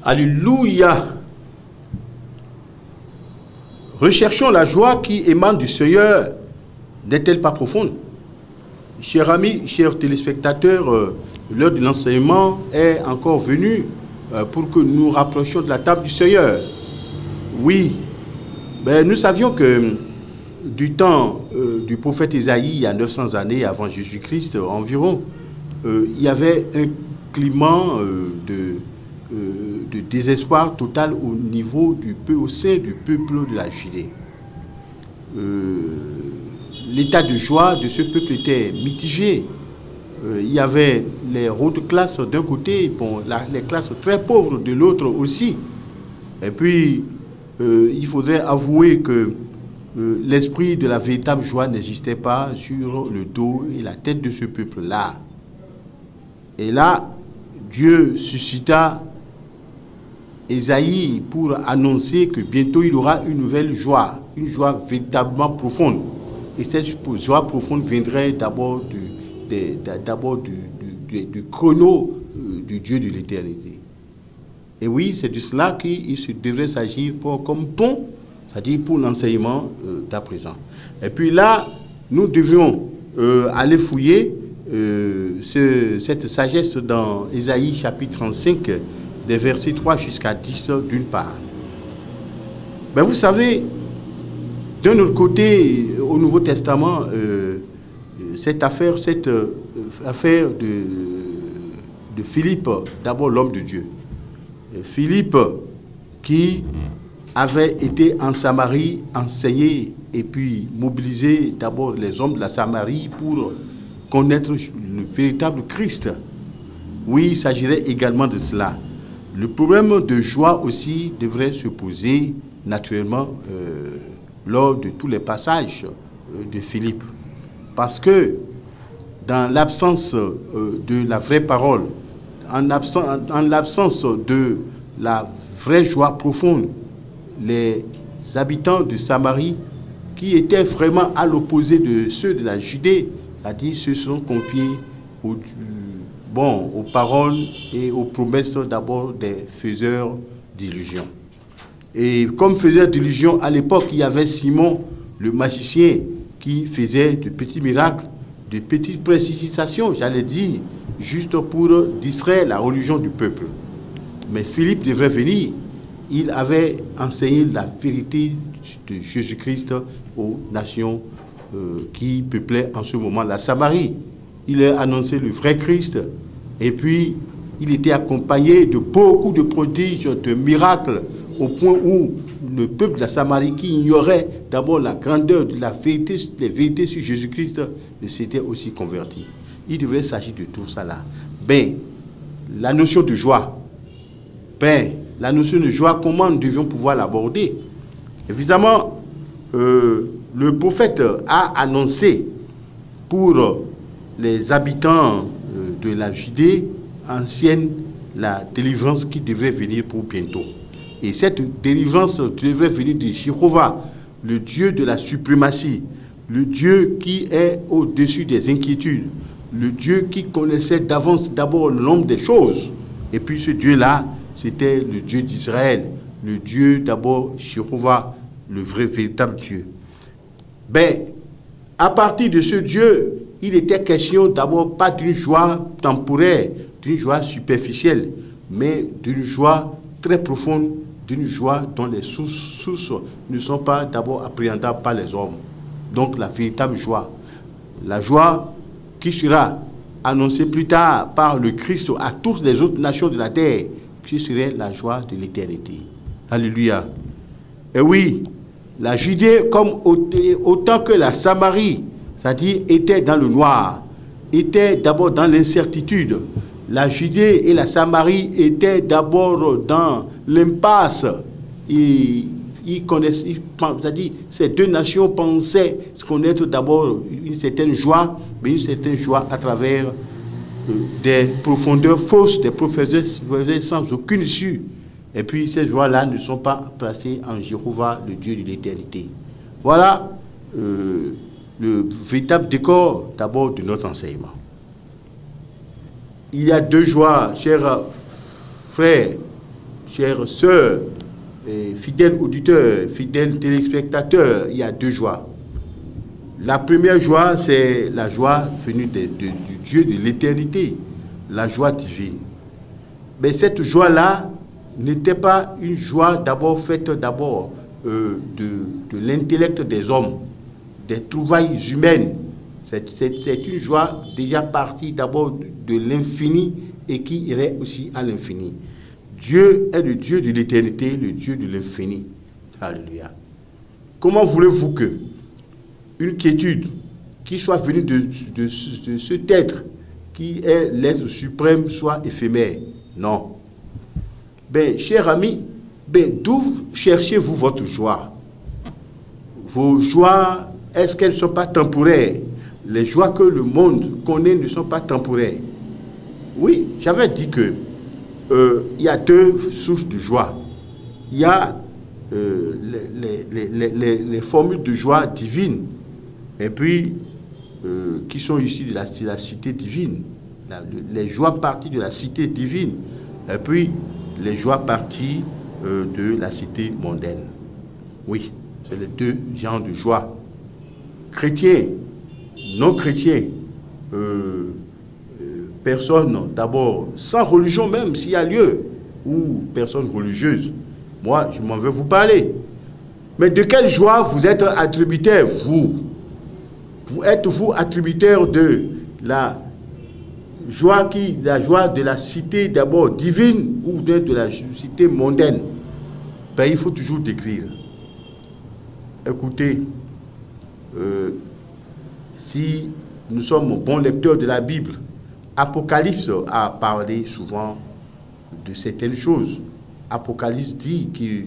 Alléluia. Recherchons la joie qui émane du Seigneur. N'est-elle pas profonde? Chers amis, chers téléspectateurs, l'heure de l'enseignement est encore venue pour que nous nous rapprochions de la table du Seigneur. Oui, ben, nous savions que du temps du prophète Isaïe, il y a 900 années avant Jésus-Christ environ, il y avait un climat de désespoir total au sein du peuple de la Judée. L'état de joie de ce peuple était mitigé. Il y avait les hautes classes d'un côté, bon, les classes très pauvres de l'autre aussi. Et puis, il faudrait avouer que l'esprit de la véritable joie n'existait pas sur le dos et la tête de ce peuple-là. Et là, Dieu suscita Isaïe pour annoncer que bientôt il aura une nouvelle joie, une joie véritablement profonde. Et cette joie profonde viendrait d'abord du chrono du Dieu de l'éternité. Et oui, c'est de cela qu'il devrait s'agir comme pont, c'est-à-dire pour l'enseignement d'à présent. Et puis là, nous devions aller fouiller cette sagesse dans Isaïe chapitre 35, des versets 3 jusqu'à 10 d'une part. Ben vous savez, d'un autre côté, au Nouveau Testament, cette affaire de Philippe, d'abord l'homme de Dieu. Philippe qui avait été en Samarie enseigné et puis mobilisé d'abord les hommes de la Samarie pour connaître le véritable Christ. Oui, il s'agirait également de cela. Le problème de joie aussi devrait se poser naturellement lors de tous les passages de Philippe. Parce que dans l'absence de la vraie parole, en l'absence de la vraie joie profonde, les habitants de Samarie, qui étaient vraiment à l'opposé de ceux de la Judée, c'est-à-dire se sont confiés aux paroles et aux promesses d'abord des faiseurs d'illusions. Et comme faiseur d'illusions, à l'époque, il y avait Simon, le magicien, qui faisait de petits miracles, de petites précipitations, j'allais dire, juste pour distraire la religion du peuple. Mais Philippe devrait venir. Il avait enseigné la vérité de Jésus-Christ aux nations qui peuplaient en ce moment la Samarie. Il a annoncé le vrai Christ. Et puis, il était accompagné de beaucoup de prodiges, de miracles, au point où le peuple de la Samarie, qui ignorait d'abord la grandeur de la vérité, les vérités sur Jésus-Christ, s'était aussi converti. Il devrait s'agir de tout ça là. Ben, la notion de joie. Ben, la notion de joie, comment nous devions pouvoir l'aborder? Évidemment, le prophète a annoncé pour les habitants de la Judée ancienne la délivrance qui devrait venir pour bientôt. Et cette délivrance devrait venir de Jéhovah, le Dieu de la suprématie, le Dieu qui est au-dessus des inquiétudes, le Dieu qui connaissait d'avance d'abord le nombre des choses. Et puis ce Dieu-là, c'était le Dieu d'Israël, le Dieu d'abord Jéhovah, le vrai, véritable Dieu. Ben, à partir de ce Dieu, il était question d'abord pas d'une joie temporaire, d'une joie superficielle, mais d'une joie très profonde, d'une joie dont les sources ne sont pas d'abord appréhendables par les hommes. Donc la véritable joie, la joie qui sera annoncée plus tard par le Christ à toutes les autres nations de la terre, qui serait la joie de l'éternité. Alléluia. Et oui, la Judée, comme autant que la Samarie, c'est-à-dire était dans le noir, était d'abord dans l'incertitude. La Judée et la Samarie étaient d'abord dans l'impasse. C'est-à-dire ces deux nations pensaient connaître d'abord une certaine joie, mais une certaine joie à travers des profondeurs fausses, des professeurs sans aucune issue. Et puis ces joies-là ne sont pas placées en Jéhovah, le Dieu de l'éternité. Voilà le véritable décor d'abord de notre enseignement. Il y a deux joies, chers frères, chères sœurs, fidèles auditeurs, fidèles téléspectateurs, il y a deux joies. La première joie, c'est la joie venue du Dieu de l'éternité, la joie divine. Mais cette joie-là n'était pas une joie d'abord faite d'abord de l'intellect des hommes, des trouvailles humaines. C'est une joie déjà partie d'abord de l'infini et qui irait aussi à l'infini. Dieu est le Dieu de l'éternité, le Dieu de l'infini. Alléluia. Comment voulez-vous que une quiétude qui soit venue de cet être qui est l'être suprême soit éphémère? Non. Ben, cher ami, ben, d'où cherchez-vous votre joie? Vos joies, est-ce qu'elles ne sont pas temporaires? Les joies que le monde connaît ne sont pas temporaires. Oui, j'avais dit que il y a deux sources de joie. Il y a les formules de joie divine, et puis qui sont issues de la cité divine. Les joies parties de la cité divine, et puis les joies parties de la cité mondaine. Oui, c'est les deux genres de joie. Chrétiens, non chrétiens, personnes d'abord sans religion même s'il y a lieu, ou personnes religieuses. Moi, je m'en vais vous parler. Mais de quelle joie vous êtes attributaire, vous? Êtes-vous attributaire de la joie de la cité d'abord divine ou de la cité mondaine? Ben, il faut toujours décrire. Écoutez, si nous sommes bons lecteurs de la Bible, Apocalypse a parlé souvent de certaines choses. Apocalypse dit que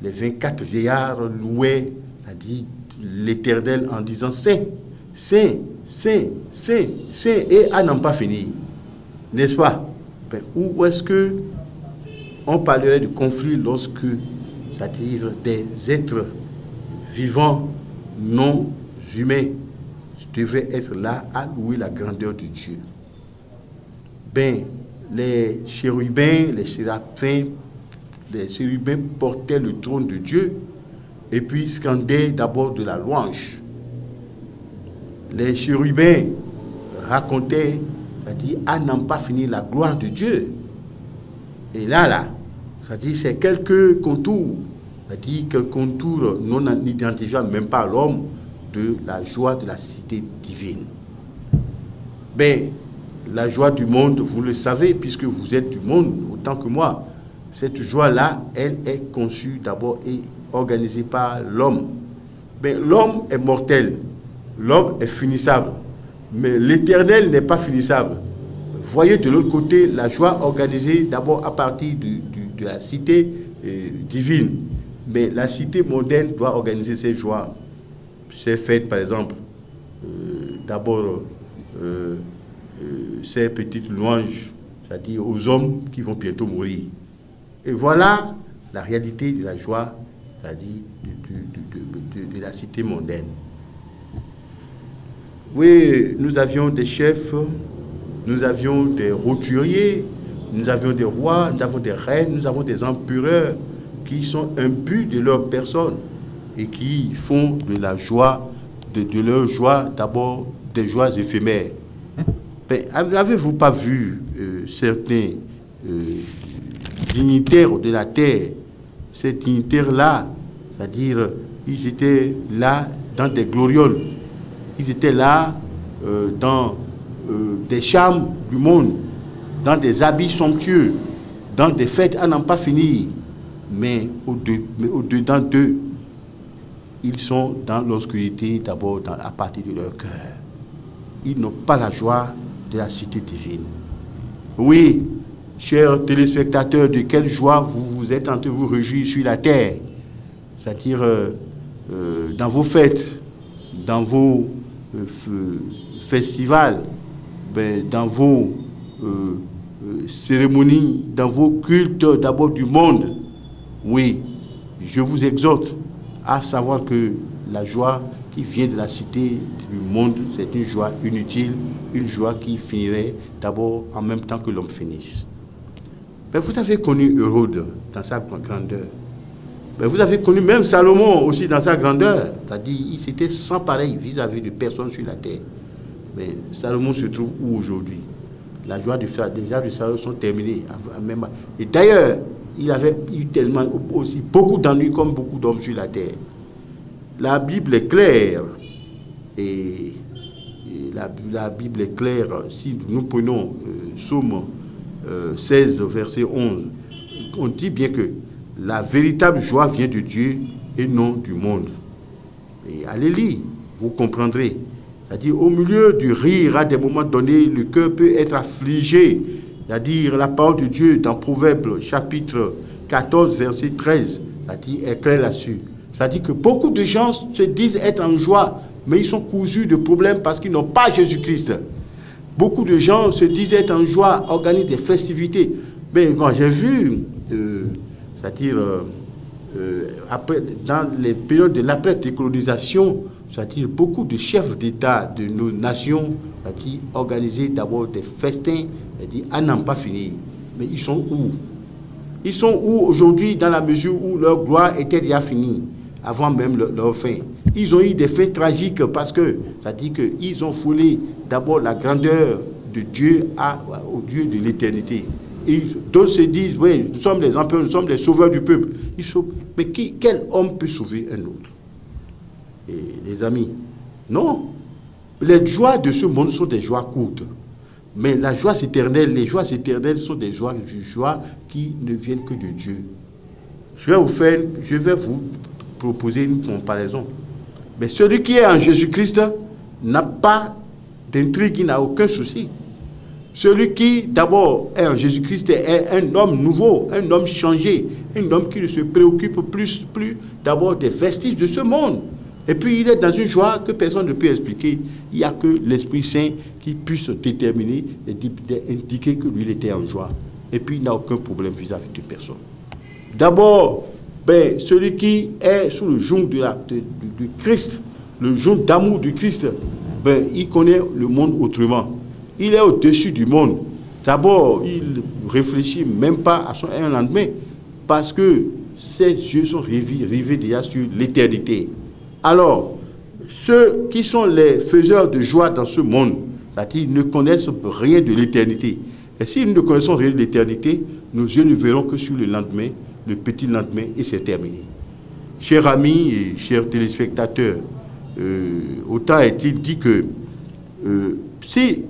les 24 vieillards louaient, c'est-à-dire l'Éternel en disant Saint, Saint, Saint, Saint, Saint, et à n'en pas finir. N'est-ce pas? Ben, où est-ce que on parlerait de conflit lorsque, c'est-à-dire des êtres vivants, non humains, devraient être là à louer la grandeur de Dieu? Ben, les chérubins, les chérubins portaient le trône de Dieu et puis scandaient d'abord de la louange. Les chérubins racontaient, c'est-à-dire à n'en pas finir la gloire de Dieu. Et là, c'est-à-dire c'est quelques contours, c'est-à-dire quelques contours non identifiables, même pas à l'homme, de la joie de la cité divine. Ben, la joie du monde, vous le savez, puisque vous êtes du monde autant que moi. Cette joie-là, elle est conçue d'abord et organisée par l'homme. Mais l'homme est mortel, l'homme est finissable, mais l'Éternel n'est pas finissable. Voyez de l'autre côté la joie organisée d'abord à partir de la cité divine. Mais la cité mondaine doit organiser ses joies. C'est fait par exemple d'abord ces petites louanges, c'est-à-dire aux hommes qui vont bientôt mourir. Et voilà la réalité de la joie, c'est-à-dire de la cité mondaine. Oui, nous avions des chefs, nous avions des roturiers, nous avions des rois, nous avons des reines, nous avons des empereurs qui sont imbus de leur personne et qui font de la joie, de leur joie d'abord des joies éphémères. N'avez-vous pas vu certains dignitaires de la terre, ces dignitaires-là, c'est-à-dire ils étaient là dans des glorioles, ils étaient là dans des charmes du monde, dans des habits somptueux, dans des fêtes à n'en pas finir, mais au-dedans d'eux, ils sont dans l'obscurité d'abord à partir de leur cœur. Ils n'ont pas la joie de la cité divine. Oui, chers téléspectateurs, de quelle joie vous êtes en train de vous réjouir sur la terre, c'est-à-dire dans vos fêtes, dans vos festivals, dans vos cérémonies, dans vos cultes d'abord du monde. Oui, je vous exhorte à savoir que la joie qui vient de la cité du monde, c'est une joie inutile, une joie qui finirait d'abord en même temps que l'homme finisse. Mais vous avez connu Hérode dans sa grandeur. Mais vous avez connu même Salomon aussi dans sa grandeur. C'est-à-dire, il s'était sans pareil vis-à-vis de personne sur la terre. Mais Salomon se trouve où aujourd'hui? La joie des âges de Salomon sont terminées. Et d'ailleurs, il avait eu tellement aussi beaucoup d'ennuis comme beaucoup d'hommes sur la terre. La Bible est claire. Et la Bible est claire. Si nous prenons Psaume 16, verset 11, on dit bien que la véritable joie vient de Dieu et non du monde. Et allez lire, vous comprendrez. C'est-à-dire, au milieu du rire, à des moments donnés, le cœur peut être affligé. C'est-à-dire, la parole de Dieu dans Proverbes, chapitre 14, verset 13, c'est-à-dire, est claire là-dessus. C'est-à-dire que beaucoup de gens se disent être en joie, mais ils sont cousus de problèmes parce qu'ils n'ont pas Jésus-Christ. Beaucoup de gens se disent être en joie, organisent des festivités. Mais quand j'ai vu, c'est-à-dire, après, dans les périodes de l'après-décolonisation, c'est-à-dire beaucoup de chefs d'État de nos nations qui organisaient d'abord des festins, c'est-à-dire à n'en pas finir. Mais ils sont où? Ils sont où aujourd'hui dans la mesure où leur gloire était déjà finie, avant même leur fin? Ils ont eu des faits tragiques parce que, c'est-à-dire qu'ils ont foulé d'abord la grandeur de Dieu au Dieu de l'éternité. Et d'autres se disent, oui, nous sommes les empereurs, nous sommes les sauveurs du peuple. Mais quel homme peut sauver un autre? Et les amis, non. Les joies de ce monde sont des joies courtes. Mais la joie éternelle, les joies éternelles sont des joies qui ne viennent que de Dieu. Je vais vous proposer une comparaison. Mais celui qui est en Jésus-Christ n'a pas d'intrigue, il n'a aucun souci. Celui qui, d'abord, est en Jésus-Christ est un homme nouveau, un homme changé, un homme qui ne se préoccupe plus d'abord des vestiges de ce monde. Et puis, il est dans une joie que personne ne peut expliquer. Il n'y a que l'Esprit Saint qui puisse déterminer et indiquer que lui, il était en joie. Et puis, il n'a aucun problème vis-à-vis de personne. D'abord, celui qui est sous le joug du Christ, le joug d'amour du Christ, il connaît le monde autrement. Il est au-dessus du monde. D'abord, il ne réfléchit même pas à son lendemain, parce que ses yeux sont rivés déjà sur l'éternité. Alors, ceux qui sont les faiseurs de joie dans ce monde, c'est-à-dire ne connaissent rien de l'éternité. Et si nous ne connaissons rien de l'éternité, nos yeux ne verront que sur le lendemain, le petit lendemain, et c'est terminé. Chers amis et chers téléspectateurs, autant est-il dit que si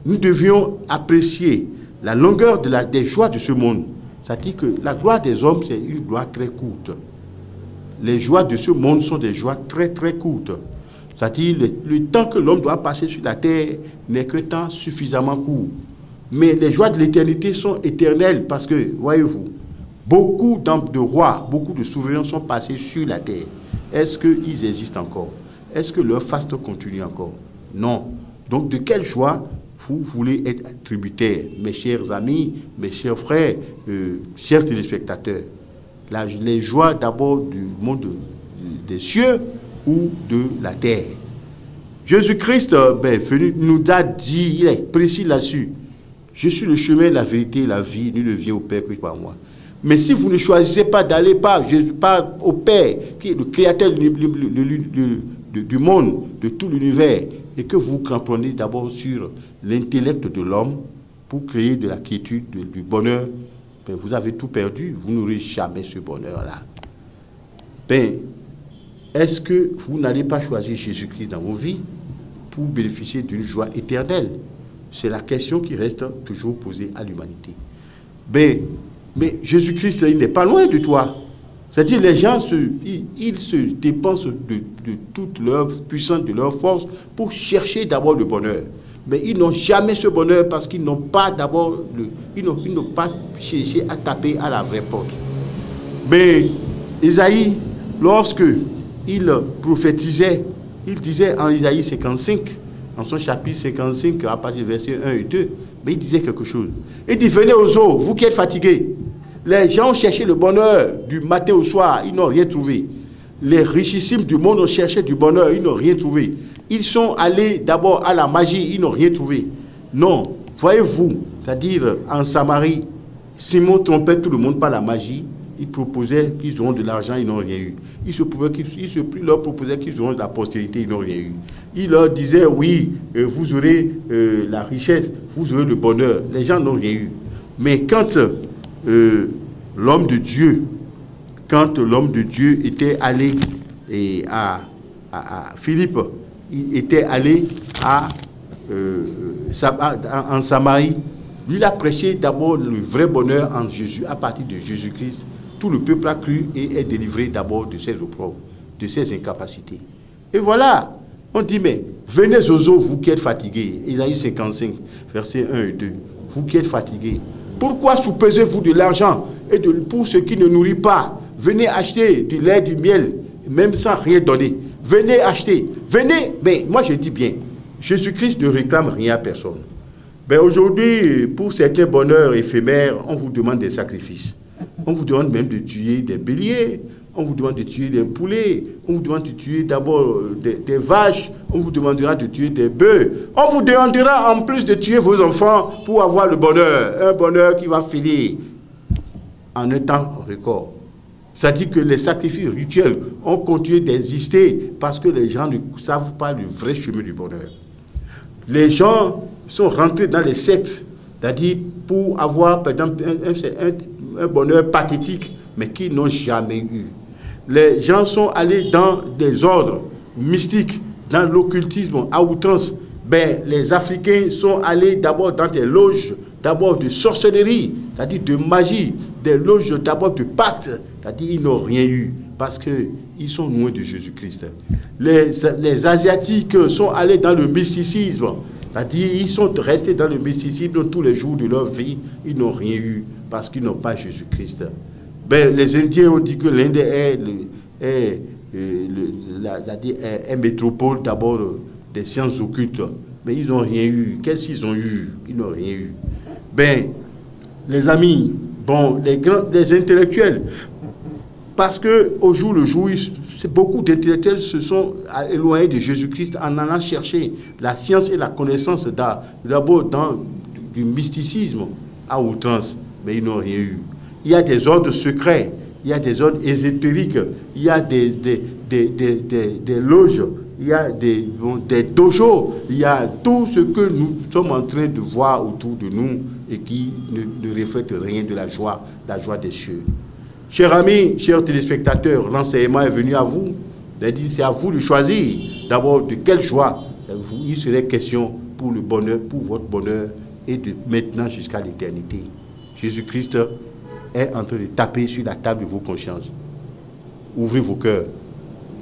nous devions apprécier la longueur des joies de ce monde, c'est-à-dire que la gloire des hommes, c'est une gloire très courte. Les joies de ce monde sont des joies très très courtes. C'est-à-dire le temps que l'homme doit passer sur la terre n'est qu'un temps suffisamment court. Mais les joies de l'éternité sont éternelles parce que, voyez-vous, beaucoup de rois, beaucoup de souverains sont passés sur la terre. Est-ce qu'ils existent encore? Est-ce que leur faste continue encore? Non. Donc de quelle joie vous voulez être tributaire, mes chers amis, mes chers frères, chers téléspectateurs? Les joies d'abord du monde des cieux ou de la terre. Jésus-Christ venu nous a dit, il est précis là-dessus, je suis le chemin, la vérité, la vie, nul ne vient au Père que par moi. Mais si vous ne choisissez pas d'aller pas au Père, qui est le créateur du monde, de tout l'univers, et que vous cramponnez d'abord sur l'intellect de l'homme pour créer de la quiétude, du bonheur, vous avez tout perdu, vous n'aurez jamais ce bonheur-là. Est-ce que vous n'allez pas choisir Jésus-Christ dans vos vies pour bénéficier d'une joie éternelle? C'est la question qui reste toujours posée à l'humanité. Mais Jésus-Christ, il n'est pas loin de toi. C'est-à-dire, les gens, ils se dépensent de toute leur puissance, de leur force, pour chercher d'abord le bonheur. Mais ils n'ont jamais ce bonheur parce qu'ils n'ont pas d'abord, ils n'ont pas cherché à taper à la vraie porte. Mais Isaïe, lorsque il prophétisait, il disait en Isaïe 55, en son chapitre 55, à partir du verset 1 et 2, Mais il disait quelque chose. Il dit, venez aux eaux, vous qui êtes fatigués. Les gens ont cherché le bonheur du matin au soir, ils n'ont rien trouvé. Les richissimes du monde ont cherché du bonheur, ils n'ont rien trouvé. Ils sont allés d'abord à la magie, ils n'ont rien trouvé. Non, voyez-vous, c'est-à-dire en Samarie, Simon trompait tout le monde par la magie. Il proposait qu'ils auront de l'argent, ils n'ont rien eu. Il leur proposait qu'ils auront de la postérité, ils n'ont rien eu. Il leur disait, oui, vous aurez la richesse, vous aurez le bonheur. Les gens n'ont rien eu. Mais quand l'homme de Dieu était allé à Philippe, il était allé en Samarie, il a prêché d'abord le vrai bonheur en Jésus, à partir de Jésus-Christ. Tout le peuple a cru et est délivré d'abord de ses opprobles, de ses incapacités. Et voilà, on dit, mais venez aux eaux, vous qui êtes fatigués. Isaïe 55, versets 1 et 2. Vous qui êtes fatigués. Pourquoi soupesez-vous de l'argent et pour ce qui ne nourrit pas? Venez acheter du lait, du miel, même sans rien donner. Venez acheter. Venez, mais moi je dis bien, Jésus-Christ ne réclame rien à personne. Ben aujourd'hui, pour certains bonheurs éphémères, on vous demande des sacrifices. On vous demande même de tuer des béliers, on vous demande de tuer des poulets, on vous demande de tuer d'abord des vaches, on vous demandera de tuer des bœufs. On vous demandera en plus de tuer vos enfants pour avoir le bonheur, un bonheur qui va finir en un temps record. C'est-à-dire que les sacrifices rituels ont continué d'exister parce que les gens ne savent pas le vrai chemin du bonheur. Les gens sont rentrés dans les sectes, c'est-à-dire pour avoir, par exemple, un bonheur pathétique, mais qu'ils n'ont jamais eu. Les gens sont allés dans des ordres mystiques, dans l'occultisme à outrance. Ben, les Africains sont allés d'abord dans des loges, d'abord de sorcellerie, c'est-à-dire de magie, des loges d'abord de pacte, c'est-à-dire ils n'ont rien eu, parce qu'ils sont loin de Jésus-Christ. Les Asiatiques sont allés dans le mysticisme, c'est-à-dire ils sont restés dans le mysticisme tous les jours de leur vie, ils n'ont rien eu, parce qu'ils n'ont pas Jésus-Christ. Ben, les Indiens ont dit que l'Inde est métropole d'abord des sciences occultes, mais ils n'ont rien eu. Qu'est-ce qu'ils ont eu? Ils n'ont rien eu. Ben, les amis, bon, les intellectuels, parce qu'au jour le jour, beaucoup d'intellectuels se sont éloignés de Jésus-Christ en allant chercher la science et la connaissance d'abord dans du mysticisme à outrance, mais ils n'ont rien eu. Il y a des ordres secrets, il y a des ordres ésotériques, il y a des loges, il y a des dojos, il y a tout ce que nous sommes en train de voir autour de nous et qui ne reflète rien de la joie des cieux. Chers amis, chers téléspectateurs, l'enseignement est venu à vous. C'est à vous de choisir d'abord de quelle joie il serait question pour le bonheur, pour votre bonheur et de maintenant jusqu'à l'éternité. Jésus-Christ est en train de taper sur la table de vos consciences. Ouvrez vos cœurs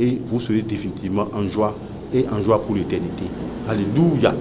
et vous serez définitivement en joie et en joie pour l'éternité. Alléluia.